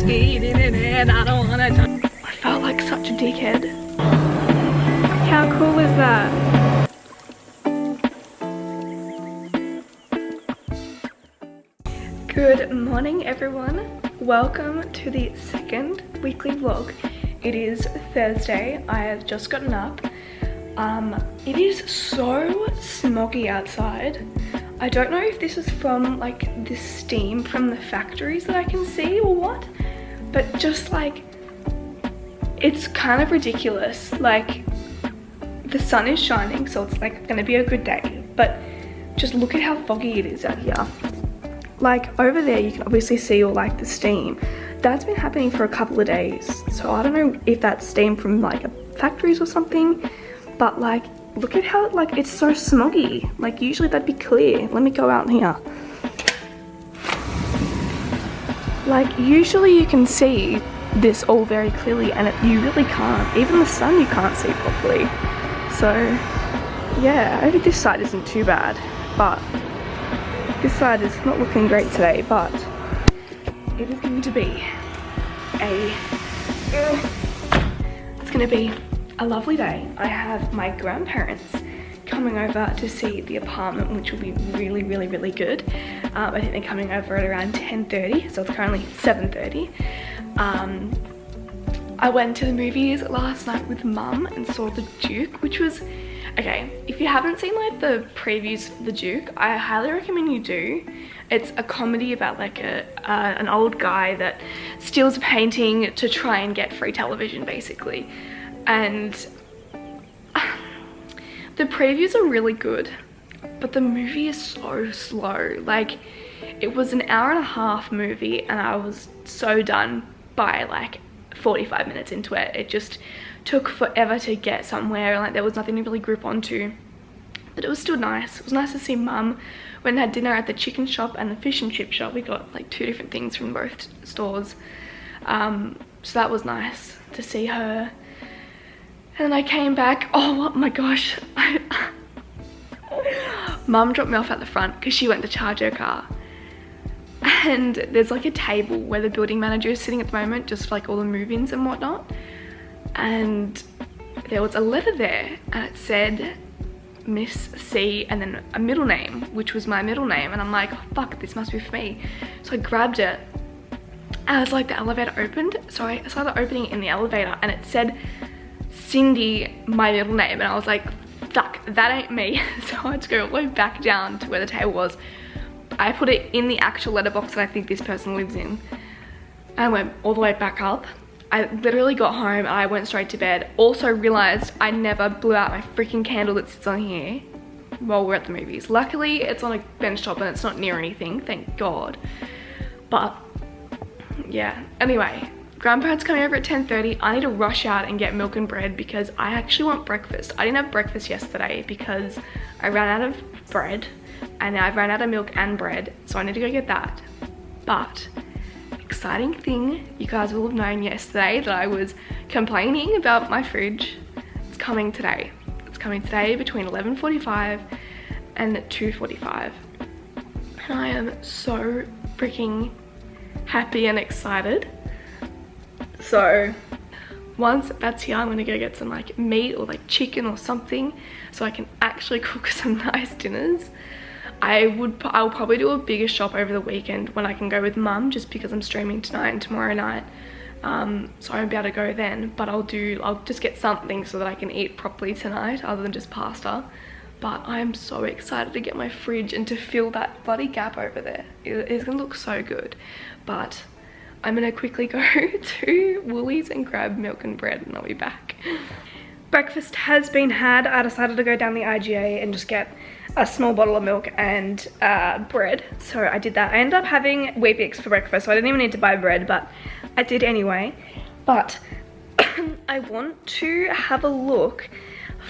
speeding in it, I don't wanna die. I felt like such a dickhead. How cool is that? Good morning everyone. Welcome to the second weekly vlog. It is Thursday. I have just gotten up. It is so smoggy outside. I don't know if this is from like the steam from the factories that I can see or what, but just like, it's kind of ridiculous. Like, the sun is shining, so it's like gonna be a good day, but just look at how foggy it is out here. Like over there, you can obviously see all like the steam. That's been happening for a couple of days, so I don't know if that's steam from like factories or something, but like, look at how like it's so smoggy. Like usually that'd be clear. Let me go out here. Like usually you can see this all very clearly, and you really can't. Even the sun you can't see properly. So yeah, maybe this side isn't too bad, but this side is not looking great today, but it is going to be a lovely day. I have my grandparents coming over to see the apartment, which will be really, really, really good. I think they're coming over at around 10:30, so it's currently 7:30. I went to the movies last night with Mum and saw The Duke, which was, okay, if you haven't seen like the previews for The Duke, I highly recommend you do. It's a comedy about like an old guy that steals a painting to try and get free television basically. And the previews are really good, but the movie is so slow. Like, it was an hour-and-a-half movie and I was so done by like 45 minutes into it. It just took forever to get somewhere, and like there was nothing to really group onto, but it was still nice. It was nice to see Mum. Went and had dinner at the chicken shop and the fish and chip shop. We got like two different things from both stores, so that was nice to see her. And then I came back. Oh my gosh, Mum dropped me off at the front because she went to charge her car, and there's like a table where the building manager is sitting at the moment, just for like all the move-ins and whatnot, and there was a letter there and it said Miss C and then a middle name, which was my middle name, and I'm like, oh, fuck, this must be for me. So I grabbed it and I was like, the elevator opened, so I started opening it in the elevator and it said Cindy, my middle name, and I was like, fuck, that ain't me. So I had to go all the way back down to where the table was. I put it in the actual letterbox that I think this person lives in, and I went all the way back up. I literally got home and I went straight to bed. Also realized I never blew out my freaking candle that sits on here while we're at the movies. Luckily it's on a bench top and it's not near anything, thank God. But yeah, anyway, grandparents coming over at 10:30. I need to rush out and get milk and bread because I actually want breakfast. I didn't have breakfast yesterday because I ran out of bread, and now I've ran out of milk and bread, so I need to go get that. But exciting thing, you guys will have known yesterday that I was complaining about my fridge. It's coming today. It's coming today between 11:45 and 2:45, and I am so freaking happy and excited. So once that's here, I'm gonna go get some like meat or like chicken or something so I can actually cook some nice dinners. I'll probably do a bigger shop over the weekend when I can go with Mum, just because I'm streaming tonight and tomorrow night, so I won't be able to go then, but I'll just get something so that I can eat properly tonight other than just pasta. But I'm so excited to get my fridge and to fill that bloody gap over there. It's gonna look so good. But I'm gonna quickly go to Woolies and grab milk and bread and I'll be back. Breakfast has been had. I decided to go down the IGA and just get a small bottle of milk and bread, so I did that. I ended up having Weet-Bix for breakfast, so I didn't even need to buy bread, but I did anyway. But I want to have a look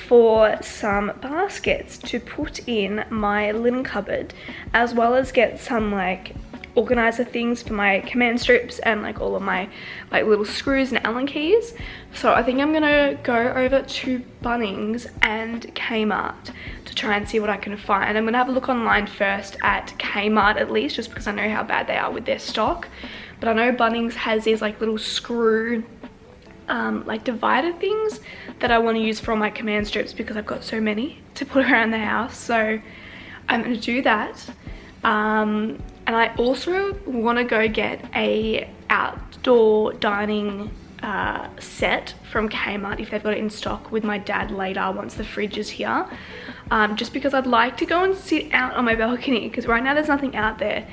for some baskets to put in my linen cupboard, as well as get some like organizer things for my command strips and like all of my like little screws and Allen keys. So I think I'm gonna go over to Bunnings and Kmart to try and see what I can find. I'm gonna have a look online first at Kmart at least, just because I know how bad they are with their stock. but I know Bunnings has these like little screw like divider things that I want to use for all my command strips because I've got so many to put around the house. So I'm going to do that. And I also want to go get a outdoor dining set from Kmart if they've got it in stock with my dad later once the fridge is here, just because I'd like to go and sit out on my balcony because right now there's nothing out there.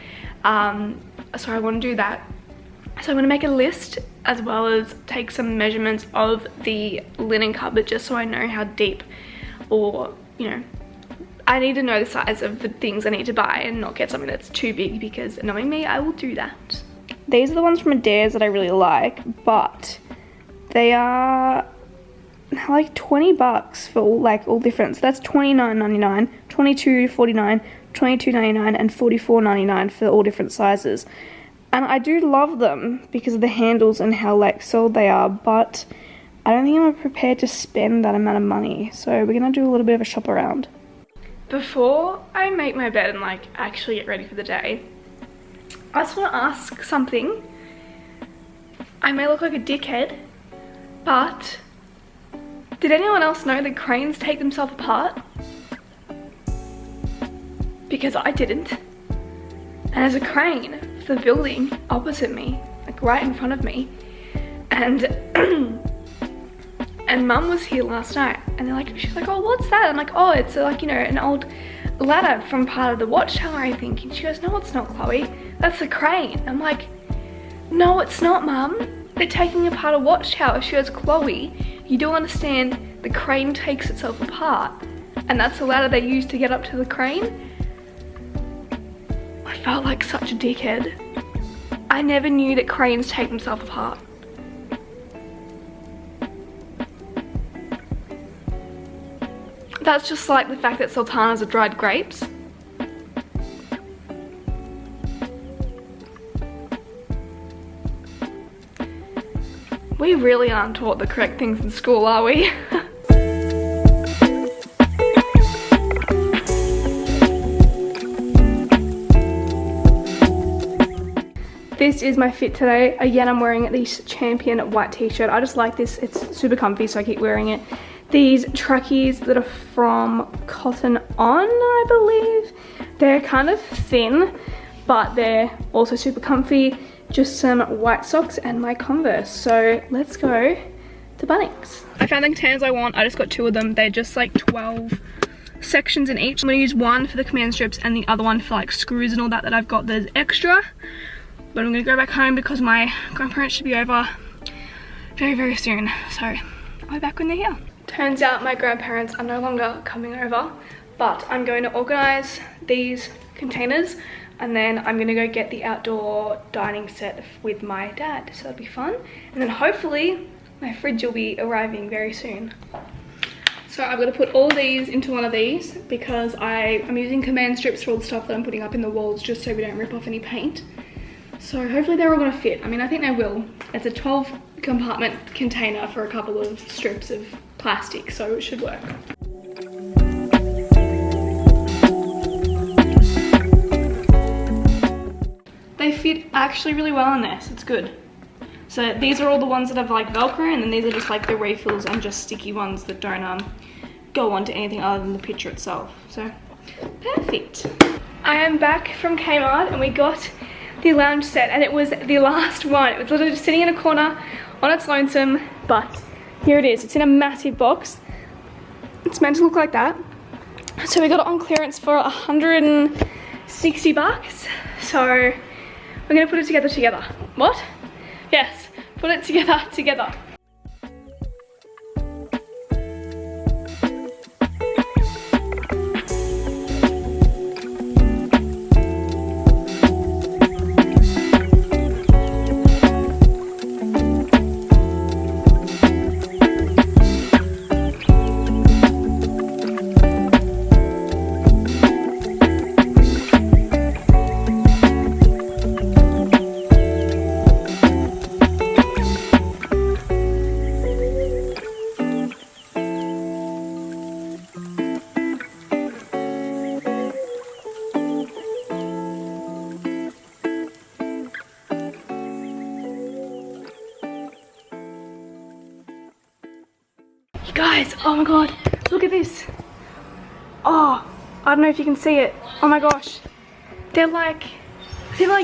So I want to do that. So I'm going to make a list as well as take some measurements of the linen cupboard just so I know how deep, or you know, I need to know the size of the things I need to buy and not get something that's too big, because knowing me, I will do that. These are the ones from Adairs that I really like, but they are like 20 bucks for all different. So that's $29.99, $22.49, $22.99 and $44.99 for all different sizes. And I do love them because of the handles and how like sold they are, but I don't think I'm prepared to spend that amount of money. So we're gonna do a little bit of a shop around. Before I make my bed and like actually get ready for the day, I just want to ask something. I may look like a dickhead, but did anyone else know that cranes take themselves apart? Because I didn't. And there's a crane for the building opposite me, like right in front of me. And and Mum was here last night and she's like, oh, what's that? I'm like, oh, it's like, you know, an old ladder from part of the watchtower, I think. And she goes, no, it's not, Chloe. That's the crane. I'm like, no, it's not, Mum. They're taking apart a watchtower. She goes, Chloe, you don't understand. The crane takes itself apart. And that's the ladder they use to get up to the crane. I felt like such a dickhead. I never knew that cranes take themselves apart. That's just like the fact that sultanas are dried grapes. We really aren't taught the correct things in school, are we? This is my fit today. Again, I'm wearing this Champion white t-shirt. I just like this. It's super comfy, so I keep wearing it. These trackies that are from Cotton On, I believe. They're kind of thin, but they're also super comfy. Just some white socks and my Converse. So let's go to Bunnings. I found the containers I want. I just got 2 of them. They're just like 12 sections in each. I'm gonna use one for the command strips and the other one for like screws and all that I've got that's extra. But I'm gonna go back home because my grandparents should be over very, very soon. So I'll be back when they're here. Turns out my grandparents are no longer coming over, but I'm going to organize these containers and then I'm gonna go get the outdoor dining set with my dad. So that'll be fun. And then hopefully my fridge will be arriving very soon. So I've got to put all these into one of these because I'm using command strips for all the stuff that I'm putting up in the walls just so we don't rip off any paint. So hopefully they're all gonna fit. I mean, I think they will. It's a 12 compartment container for a couple of strips of plastic, so it should work. They fit actually really well in there, so it's good. So these are all the ones that have like Velcro, and then these are just like the refills and just sticky ones that don't go onto anything other than the picture itself. So perfect. I am back from Kmart and we got the lounge set, and it was the last one. It was literally just sitting in a corner on its lonesome, but here it is. It's in a massive box. It's meant to look like that. So we got it on clearance for 160 bucks. So we're gonna put it together. What? Yes, put it together. Guys, oh my god, look at this. Oh, I don't know if you can see it. Oh my gosh. They're like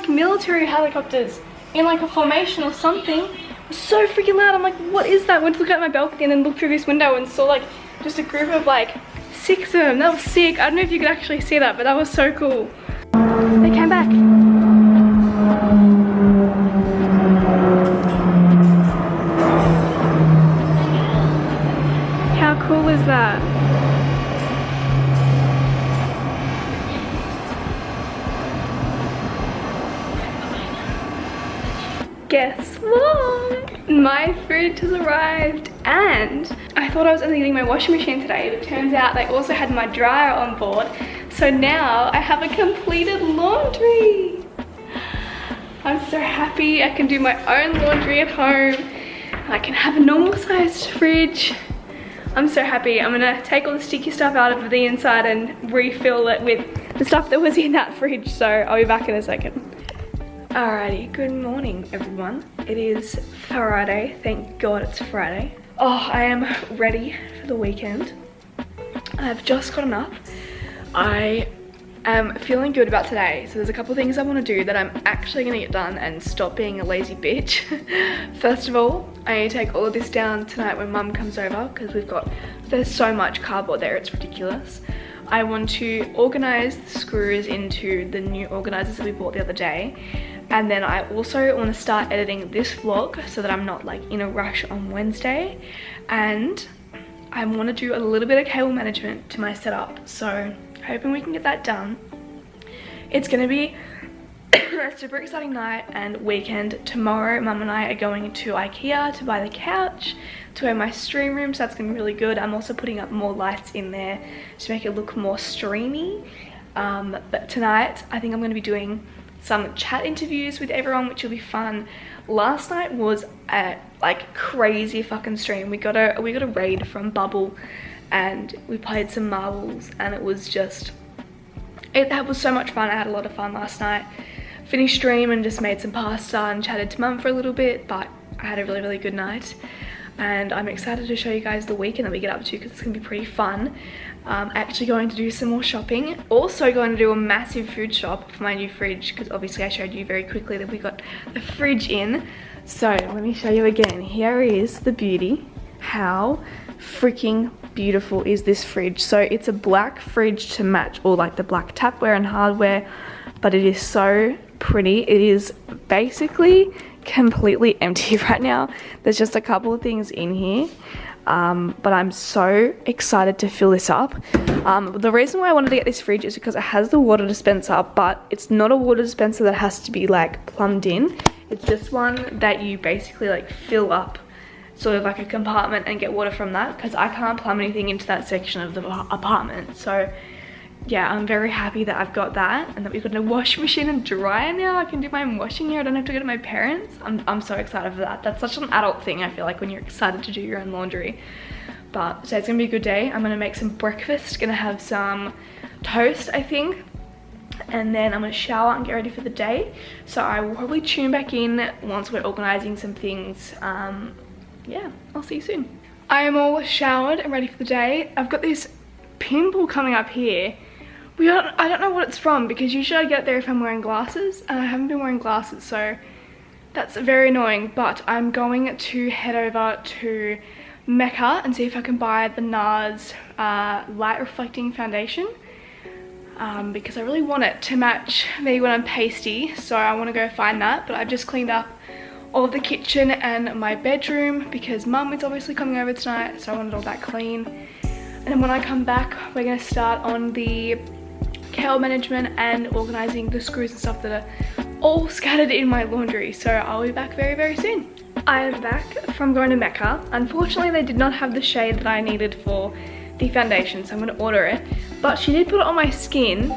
military helicopters in like a formation or something. It's so freaking loud. I'm like, what is that? I went to look out my balcony and then looked through this window and saw like just a group of like 6 of them. That was sick. I don't know if you could actually see that, but that was so cool. They came back. How cool is that? Guess what? My fridge has arrived, and I thought I was only getting my washing machine today, but it turns out they also had my dryer on board. So now I have a completed laundry. I'm so happy I can do my own laundry at home. I can have a normal sized fridge. I'm so happy. I'm gonna take all the sticky stuff out of the inside and refill it with the stuff that was in that fridge. So I'll be back in a second. Alrighty, good morning everyone. It is Friday, thank God it's Friday. Oh, I am ready for the weekend. I've just gotten up. I am feeling good about today. So there's a couple things I want to do that I'm actually gonna get done and stop being a lazy bitch. First of all, I need to take all of this down tonight when Mum comes over because there's so much cardboard there, it's ridiculous. I want to organize the screws into the new organizers that we bought the other day. And then I also want to start editing this vlog so that I'm not like in a rush on Wednesday. And I want to do a little bit of cable management to my setup. So hoping we can get that done. It's going to be a super exciting night and weekend. Tomorrow, Mum and I are going to IKEA to buy the couch to wear my stream room. So that's going to be really good. I'm also putting up more lights in there to make it look more streamy. But tonight, I think I'm going to be doing some chat interviews with everyone, which will be fun. Last night was a like crazy fucking stream. We got a raid from Bubble and we played some marbles and it was that was so much fun. I had a lot of fun last night. Finished stream and just made some pasta and chatted to Mum for a little bit, but I had a really good night. And I'm excited to show you guys the weekend that we get up to because it's gonna be pretty fun. Actually going to do some more shopping. Also going to do a massive food shop for my new fridge because obviously I showed you very quickly that we got the fridge in. So let me show you again. Here is the beauty. How freaking beautiful is this fridge? So it's a black fridge to match all like the black tapware and hardware, but it is so pretty. It is basically completely empty right now. There's just a couple of things in here. But I'm so excited to fill this up. The reason why I wanted to get this fridge is because it has the water dispenser, but it's not a water dispenser that has to be like plumbed in. It's just one that you basically like fill up sort of like a compartment and get water from that because I can't plumb anything into that section of the apartment. So yeah, I'm very happy that I've got that and that we've got a washing machine and dryer now. I can do my own washing here. I don't have to go to my parents. I'm so excited for that. That's such an adult thing, I feel like, when you're excited to do your own laundry. But so it's gonna be a good day. I'm gonna make some breakfast, gonna have some toast, I think. And then I'm gonna shower and get ready for the day. So I will probably tune back in once we're organizing some things. Yeah, I'll see you soon. I am all showered and ready for the day. I've got this pimple coming up here. I don't know what it's from because usually I get it there if I'm wearing glasses and I haven't been wearing glasses, so that's very annoying. But I'm going to head over to Mecca and see if I can buy the NARS light reflecting foundation because I really want it to match me when I'm pasty, so I want to go find that. But I've just cleaned up all of the kitchen and my bedroom because Mum is obviously coming over tonight, so I wanted all that clean. And then when I come back, we're going to start on the cable management and organising the screws and stuff that are all scattered in my laundry. So I'll be back very soon. I am back from going to Mecca. Unfortunately, they did not have the shade that I needed for the foundation, so I'm going to order it. But she did put it on my skin.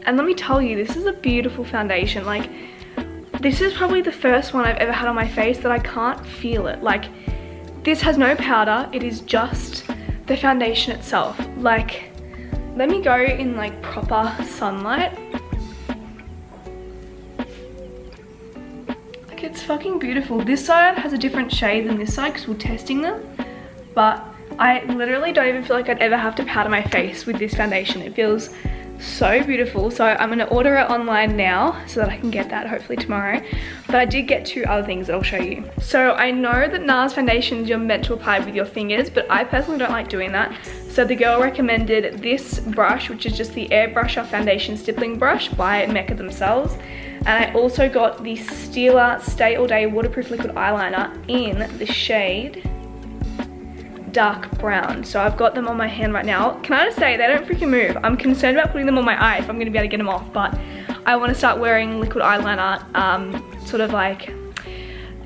And let me tell you, this is a beautiful foundation. Like, this is probably the first one I've ever had on my face that I can't feel it. Like, this has no powder. It is just the foundation itself. Like, let me go in like proper sunlight. Like, it's fucking beautiful. This side has a different shade than this side because we're testing them, but I literally don't even feel like I'd ever have to powder my face with this foundation. It feels so beautiful. So I'm gonna order it online now so that I can get that hopefully tomorrow. But I did get 2 other things that I'll show you. So I know that NARS foundations you're meant to apply with your fingers, but I personally don't like doing that. So the girl recommended this brush, which is just the Airbrusher Foundation Stippling Brush by Mecca themselves. And I also got the Stila Stay All Day Waterproof Liquid Eyeliner in the shade dark brown. So I've got them on my hand right now. Can I just say, they don't freaking move. I'm concerned about putting them on my eye if I'm gonna be able to get them off, but I wanna start wearing liquid eyeliner, sort of like,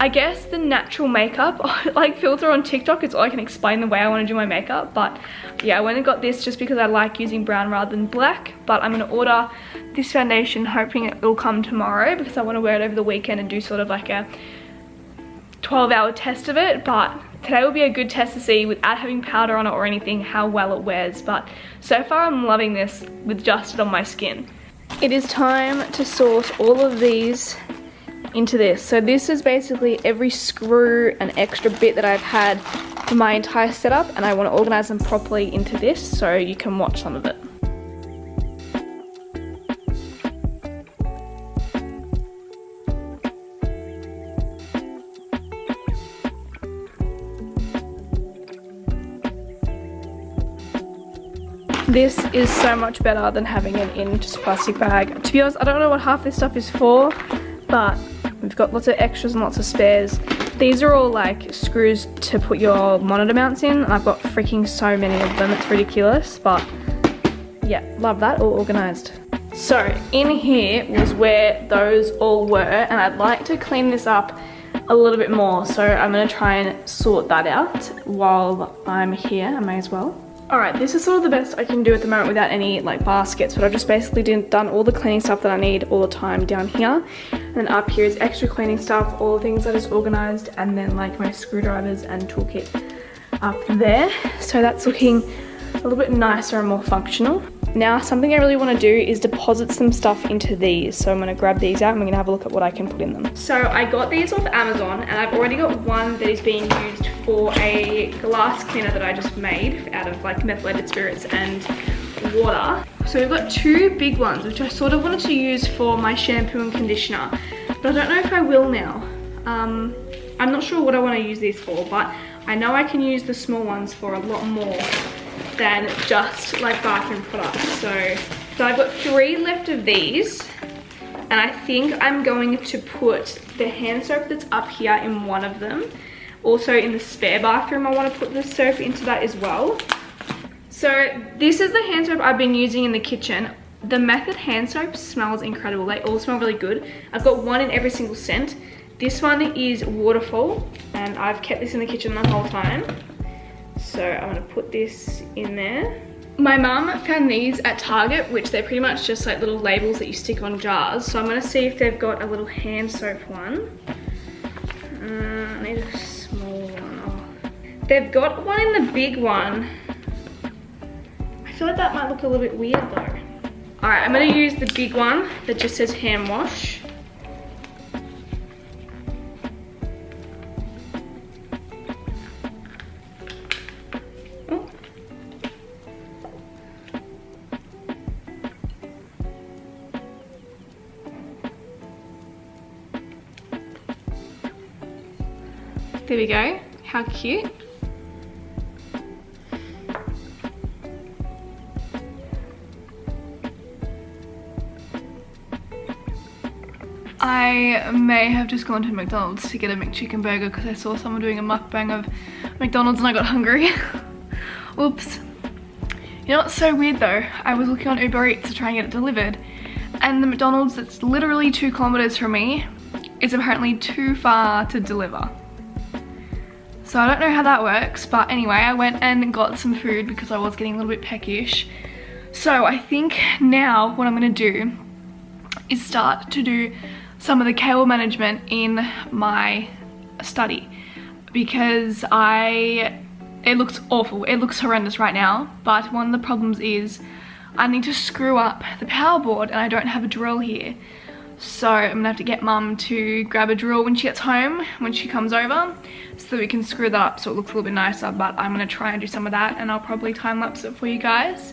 I guess the natural makeup, like filter on TikTok is all I can explain the way I wanna do my makeup. But yeah, I went and got this just because I like using brown rather than black, but I'm gonna order this foundation hoping it will come tomorrow because I wanna wear it over the weekend and do sort of like a 12-hour test of it. But today will be a good test to see, without having powder on it or anything, how well it wears. But so far I'm loving this with just it on my skin. It is time to sort all of these into this. So this is basically every screw and extra bit that I've had for my entire setup, and I want to organize them properly into this so you can watch some of it. This is so much better than having it in just a plastic bag. To be honest, I don't know what half this stuff is for, but we've got lots of extras and lots of spares. These are all like screws to put your monitor mounts in. I've got freaking so many of them, it's ridiculous, but yeah, love that, all organized. So in here was where those all were, and I'd like to clean this up a little bit more. So I'm gonna try and sort that out while I'm here, I may as well. Alright, this is sort of the best I can do at the moment without any like baskets, but I've just basically done all the cleaning stuff that I need all the time down here. And then up here is extra cleaning stuff, all the things that is organized, and then like my screwdrivers and toolkit up there. So that's looking a little bit nicer and more functional. Now something I really want to do is deposit some stuff into these. So I'm going to grab these out and we're going to have a look at what I can put in them. So I got these off Amazon, and I've already got one that is being used for a glass cleaner that I just made out of like methylated spirits and water. So we've got 2 big ones which I sort of wanted to use for my shampoo and conditioner, but I don't know if I will now. I'm not sure what I want to use these for, but I know I can use the small ones for a lot more than just like bathroom products. So I've got 3 left of these, and I think I'm going to put the hand soap that's up here in one of them. Also in the spare bathroom I want to put the soap into that as well. So this is the hand soap I've been using in the kitchen. The Method hand soap smells incredible. They all smell really good. I've got one in every single scent. This one is Waterfall, and I've kept this in the kitchen the whole time. So I'm gonna put this in there. My mum found these at Target, which they're pretty much just like little labels that you stick on jars. So I'm gonna see if they've got a little hand soap one. I need a small one. Oh. They've got one in the big one. I feel like that might look a little bit weird though. All right, I'm gonna use the big one that just says hand wash. There we go, how cute. I may have just gone to McDonald's to get a McChicken burger because I saw someone doing a mukbang of McDonald's and I got hungry. Oops. You know what's so weird though? I was looking on Uber Eats to try and get it delivered, and the McDonald's that's literally 2 kilometers from me is apparently too far to deliver. So I don't know how that works, but anyway, I went and got some food because I was getting a little bit peckish. So I think now what I'm gonna do is start to do some of the cable management in my study, because it looks awful, it looks horrendous right now, but one of the problems is I need to screw up the power board and I don't have a drill here. So I'm gonna have to get mum to grab a drill when she gets home, when she comes over, so that we can screw that up so it looks a little bit nicer. But I'm gonna try and do some of that, and I'll probably time lapse it for you guys.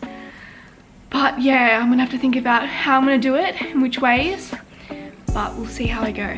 But yeah, I'm gonna have to think about how I'm gonna do it, in which ways, but we'll see how I go.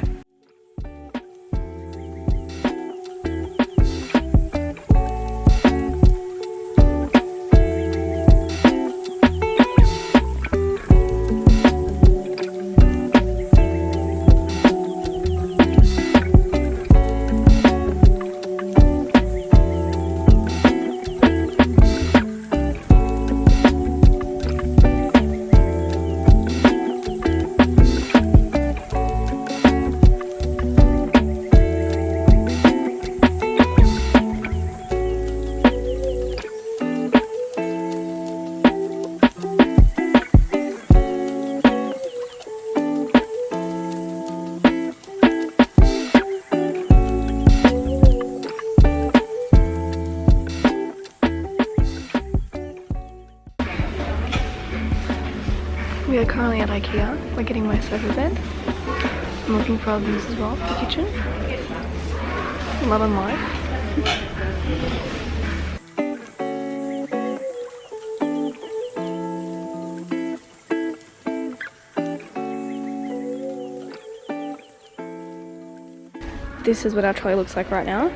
We are currently at IKEA. We're getting my sofa bed. I'm looking for others as well for the kitchen. Love and life. This is what our trolley looks like right now.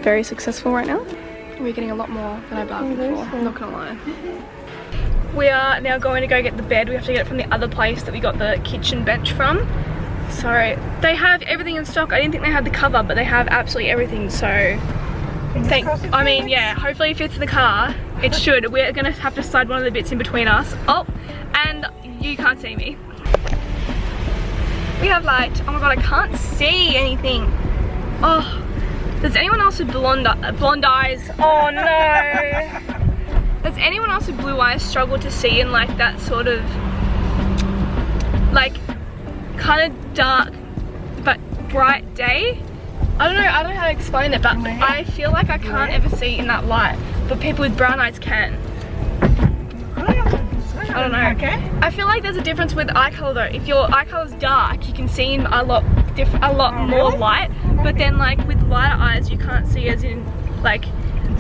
Very successful right now. We're getting a lot more than I bargained for, I'm not gonna lie. We are now going to go get the bed. We have to get it from the other place that we got the kitchen bench from. So they have everything in stock. I didn't think they had the cover, but they have absolutely everything. So I mean, yeah, hopefully it fits in the car. It should. We're gonna have to slide one of the bits in between us. Oh, and you can't see me. We have light. Oh my god, I can't see anything. Oh, does anyone else with blonde eyes? Oh no. Does anyone else with blue eyes struggle to see in like that sort of like kind of dark but bright day? I don't know how to explain it, but I feel like I can't ever see in that light, but people with brown eyes can. I don't know. Okay. I feel like there's a difference with eye color though. If your eye color's dark, you can see in a lot more light, but then like with lighter eyes you can't see, as in like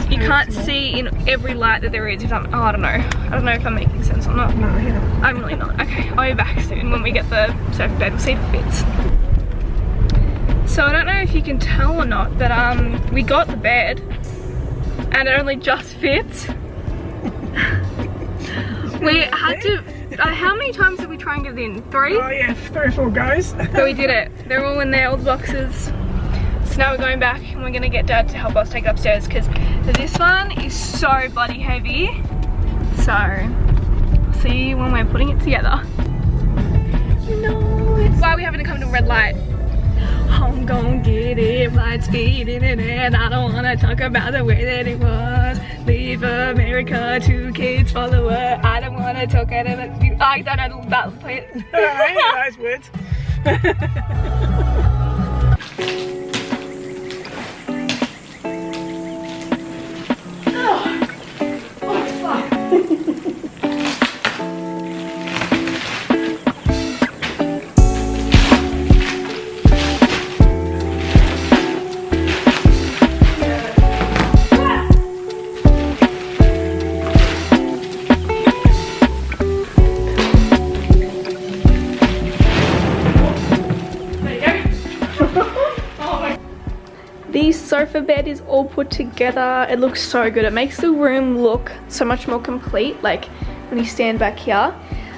you can't see in every light that there is. If I'm, I don't know if I'm making sense or not. No, yeah. I'm really not. Okay, I'll be back soon when we get the sofa bed. We'll see if it fits. So I don't know if you can tell or not, but we got the bed and it only just fits. We had to, how many times did we try and get it in? 3? Oh yeah, 3 or 4 goes. But we did it. They're all in there, all the boxes. So now we're going back and we're gonna get Dad to help us take it upstairs because this one is so bloody heavy. So, I'll see you when we're putting it together. You know, it's why we having to come to a red light. I'm gonna get it right, speed in it, and I don't wanna talk about the way that it was. Leave America, 2 kids follow her. I don't wanna talk about you. I don't know that play it. Alright, those words. The sofa bed is all put together. It looks so good. It makes the room look so much more complete, like when you stand back here.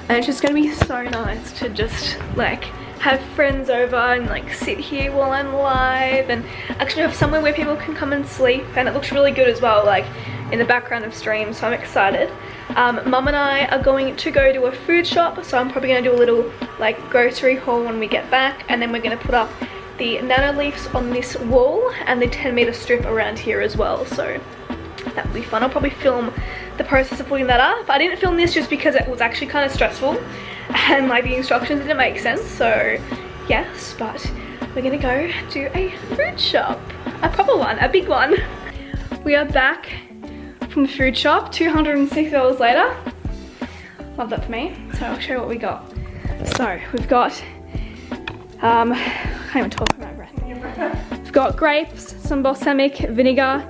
And it's just gonna be so nice to just like have friends over and like sit here while I'm live and actually have somewhere where people can come and sleep. And it looks really good as well, like in the background of stream, so I'm excited. Mum and I are going to go to a food shop, so I'm probably gonna do a little like grocery haul when we get back, and then we're gonna put up the nano leaves on this wall and the 10-meter strip around here as well, so that will be fun. I'll probably film the process of putting that up. I didn't film this just because it was actually kind of stressful and like the instructions didn't make sense, so yes, but we're gonna go to a food shop, a proper one, a big one. We are back from the food shop $260 later. Love that for me. So I'll show you what we got. So we've got, I can't even talk about breath. We've got grapes, some balsamic vinegar,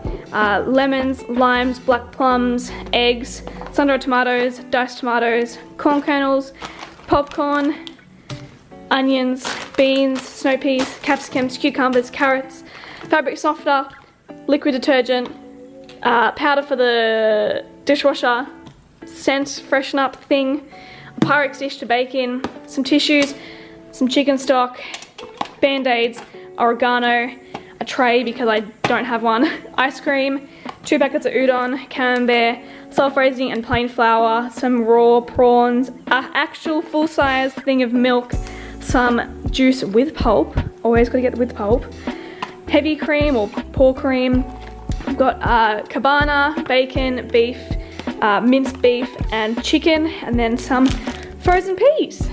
lemons, limes, black plums, eggs, sun-dried tomatoes, diced tomatoes, corn kernels, popcorn, onions, beans, snow peas, capsicums, cucumbers, carrots, fabric softener, liquid detergent, powder for the dishwasher, scent freshen up thing, a Pyrex dish to bake in, some tissues, some chicken stock, band-aids, oregano, a tray because I don't have one, ice cream, 2 packets of udon, camembert, self-raising and plain flour, some raw prawns, an actual full-size thing of milk, some juice with pulp, always gotta get with pulp, heavy cream or pour cream. I've got cabana, bacon, beef, minced beef and chicken, and then some frozen peas.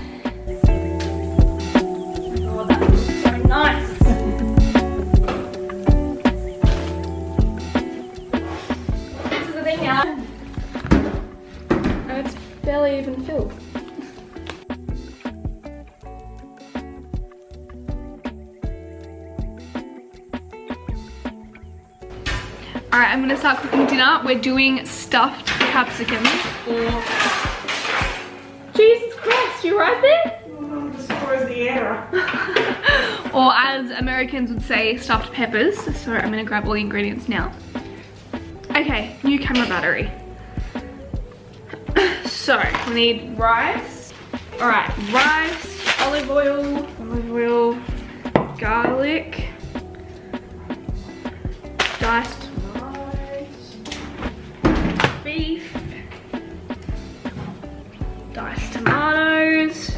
Oh, that looks so nice. This is the thing now. And it's barely even filled. Alright, I'm gonna start cooking dinner. We're doing stuffed capsicums or... Jesus Christ, you right there? Destroys the air. Or as Americans would say, stuffed peppers. So I'm gonna grab all the ingredients now. Okay, new camera battery. So, we need rice. Alright, rice, olive oil, garlic, diced beef, diced tomatoes.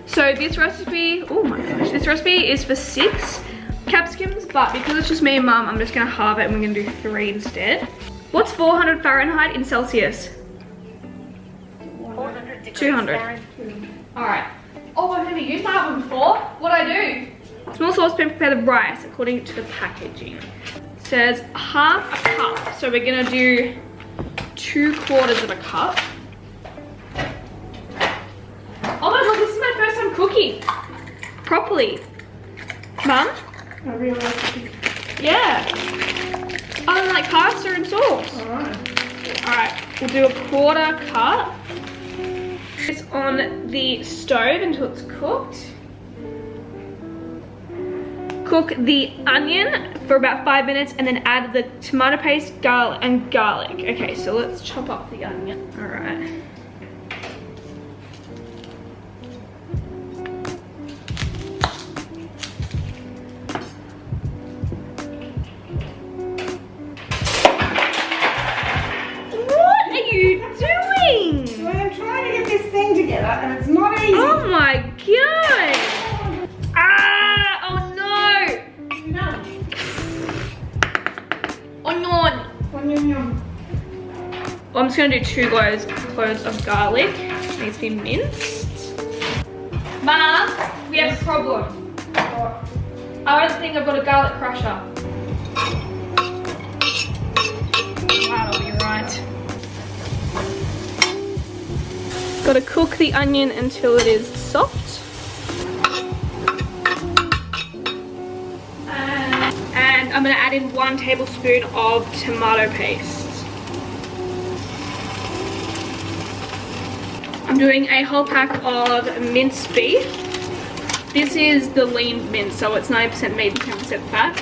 So this recipe, oh my gosh, this recipe is for 6 capsicums, but because it's just me and Mum, I'm just gonna halve it and we're gonna do 3 instead. What's 400 Fahrenheit in Celsius? 200. Alright. Oh, I've never used my oven before. What'd I do? Small saucepan, prepare the rice according to the packaging. It says half a cup, so we're gonna do 2/4 of a cup. Oh my god, this is my first time cooking properly. Mum? I realised. Yeah. Other than like pasta and sauce. Alright, we'll do a 1/4 cup. It's on the stove until it's cooked. Cook the onion for about 5 minutes and then add the tomato paste, garlic. Okay, so let's chop up the onion. All right. What are you doing? Well, I'm trying to get this thing together and it's not easy. Oh my god! Ah! Oh no! Onion. Well, I'm just gonna do 2 cloves of garlic. It needs to be minced. Mom, we have a problem. I don't think I've got a garlic crusher. That'll be right. Gotta cook the onion until it is soft. And I'm gonna add in 1 tablespoon of tomato paste. I'm doing a whole pack of minced beef. This is the lean mince, so it's 90% meat and 10% fat.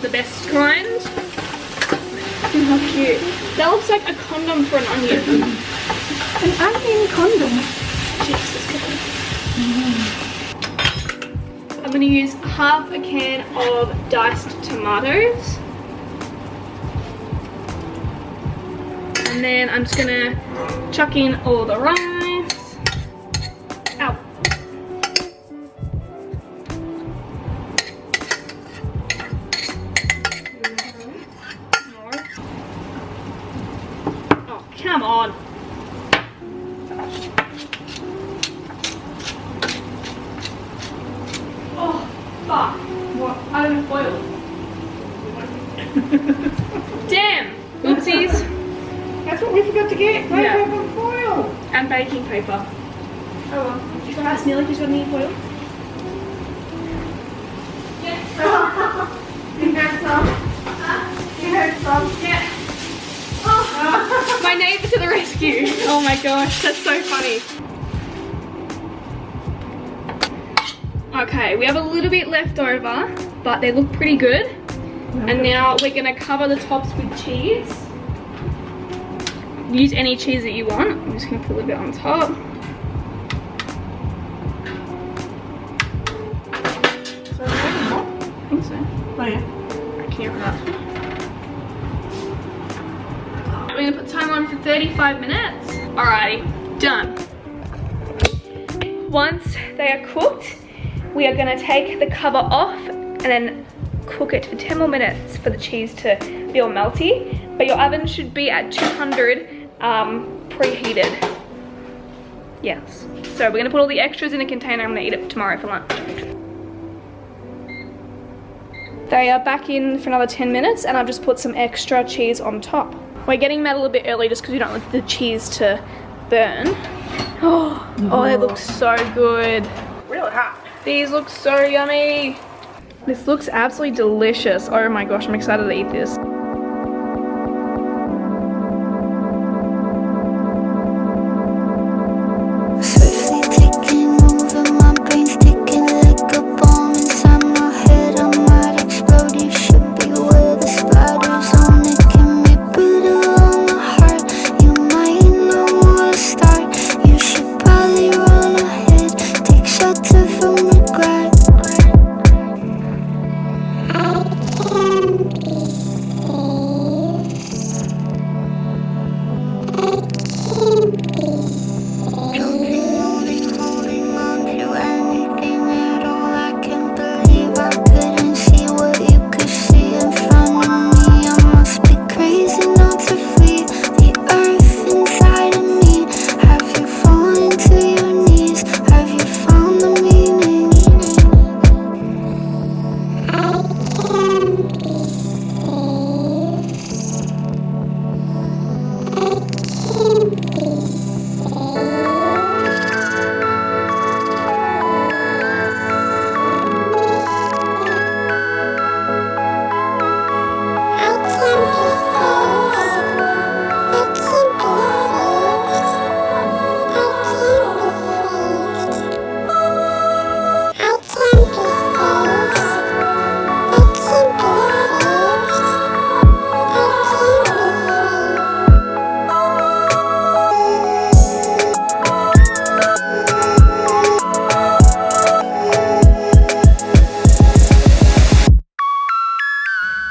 The best kind. How cute. That looks like a condom for an onion. An onion condom. Jesus Christ. I'm gonna use half a can of diced tomatoes. And then I'm just gonna chuck in all the rice. Ow. More. Oh, come on. Oh, fuck. What? I don't foil. Damn. Oopsies. That's what we forgot to get. Yeah. Paper foil. And baking paper. Oh well. Should I ask Neil if he's got any foil? Yeah. You heard some? Huh? You heard some? Yeah. Oh, my neighbour to the rescue. Oh my gosh, that's so funny. Okay, we have a little bit left over, but they look pretty good. And now we're gonna cover the tops with cheese. Use any cheese that you want. I'm just gonna put a little bit on top. So maybe more? I think so. Oh yeah. I can't remember. We're gonna put time on for 35 minutes. Alrighty, done. Once they are cooked, we are gonna take the cover off and then cook it for 10 more minutes for the cheese to be all melty. But your oven should be at 200 preheated. Yes. So we're gonna put all the extras in a container. I'm gonna eat it tomorrow for lunch. They are back in for another 10 minutes and I've just put some extra cheese on top. We're getting them out a little bit early just because we don't want the cheese to burn. Oh, they look so good. Really hot. These look so yummy. This looks absolutely delicious. Oh my gosh, I'm excited to eat this.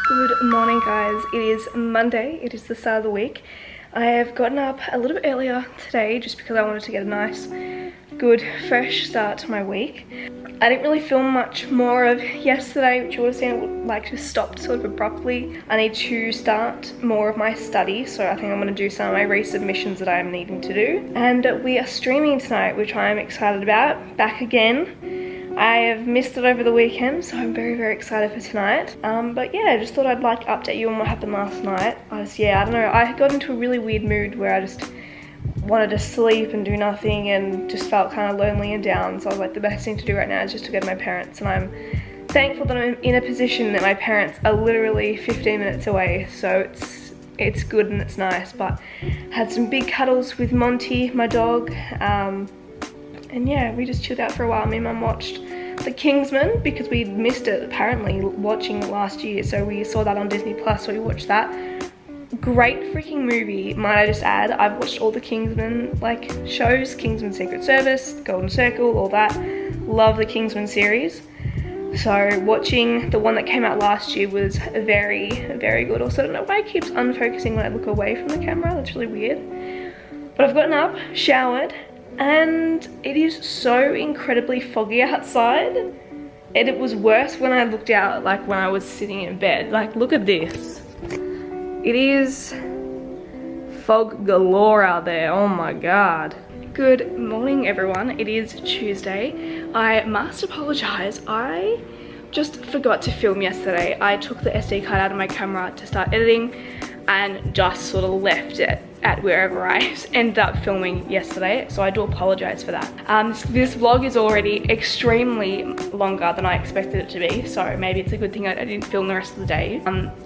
Good morning guys, it is Monday, it is the start of the week. I have gotten up a little bit earlier today just because I wanted to get a nice, good, fresh start to my week. I didn't really film much more of yesterday, which you would have seen, like, just stopped sort of abruptly. I need to start more of my study, so I think I'm going to do some of my resubmissions that I'm needing to do. And we are streaming tonight, which I'm excited about, back again. I have missed it over the weekend, so I'm very, very excited for tonight. But yeah, I just thought I'd like update you on what happened last night. I don't know, I got into a really weird mood where I just wanted to sleep and do nothing and just felt kind of lonely and down. So I was like, the best thing to do right now is just to go to my parents, and I'm thankful that I'm in a position that my parents are literally 15 minutes away, so it's good and it's nice. But had some big cuddles with Monty, my dog, and yeah, we just chilled out for a while. Me and Mum watched The Kingsman because we'd missed it apparently watching it last year, so we saw that on Disney Plus, so we watched that. Great freaking movie, might I just add. I've watched all the Kingsman like shows, Kingsman Secret Service, Golden Circle, all that. Love the Kingsman series. So watching the one that came out last year was very, very good. Also, I don't know why it keeps unfocusing when I look away from the camera. That's really weird. But I've gotten up, showered, and it is so incredibly foggy outside. And it was worse when I looked out, like when I was sitting in bed. Like, look at this. It is fog galore out there, oh my god. Good morning everyone, it is Tuesday. I must apologise, I just forgot to film yesterday. I took the SD card out of my camera to start editing. and just sort of left it at wherever I ended up filming yesterday, so I do apologize for that. This vlog is already extremely longer than I expected it to be, so maybe it's a good thing I didn't film the rest of the day.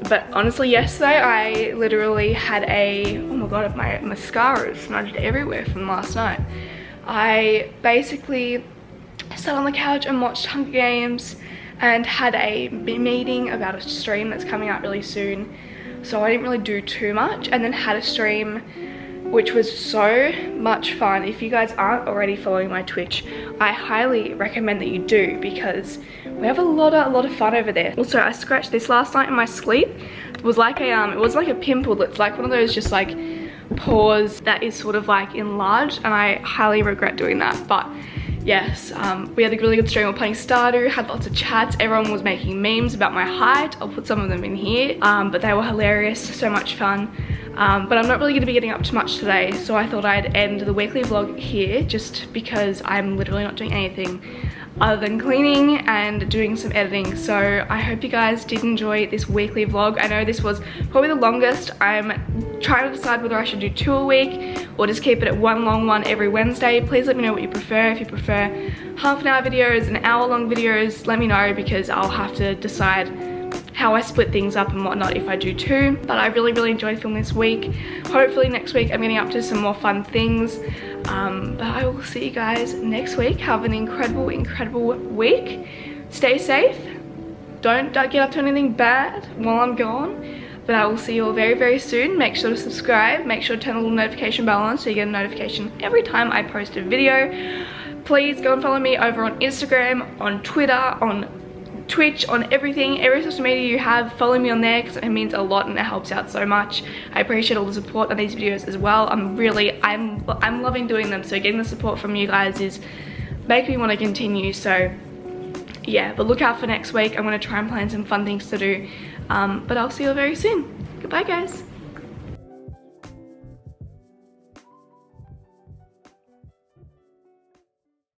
But honestly, yesterday I literally had a, oh my god, my mascara is smudged everywhere from last night. I basically sat on the couch and watched Hunger Games and had a meeting about a stream that's coming out really soon. So I didn't really do too much, and then had a stream which was so much fun. If you guys aren't already following my Twitch, I highly recommend that you do, because we have a lot of fun over there. Also, I scratched this last night in my sleep. It was like a it was like a pimple. It's like one of those just like pores that is sort of like enlarged, and I highly regret doing that. But yes, we had a really good stream. We were playing Stardew, had lots of chats. Everyone was making memes about my height. I'll put some of them in here, but they were hilarious, so much fun. But I'm not really going to be getting up to much today, so I thought I'd end the weekly vlog here, just because I'm literally not doing anything other than cleaning and doing some editing. So I hope you guys did enjoy this weekly vlog. I know this was probably the longest. I'm trying to decide whether I should do 2 a week or just keep it at one long one every Wednesday. Please let me know what you prefer. If you prefer half-an-hour videos and hour-long videos, let me know, because I'll have to decide how I split things up and whatnot if I do 2. But I really enjoyed filming this week. Hopefully next week I'm getting up to some more fun things. But I will see you guys next week. Have an incredible week. Stay safe. Don't get up to anything bad while I'm gone. But I will see you all very soon. Make sure to subscribe. Make sure to turn the little notification bell on so you get a notification every time I post a video. Please go and follow me over on Instagram, on Twitter, on Twitch, on everything, every social media you have. Follow me on there, because it means a lot and it helps out so much. I appreciate all the support on these videos as well. I'm loving doing them, so getting the support from you guys is making me want to continue. So yeah, but look out for next week. I'm going to try and plan some fun things to do, but I'll see you all very soon. Goodbye guys.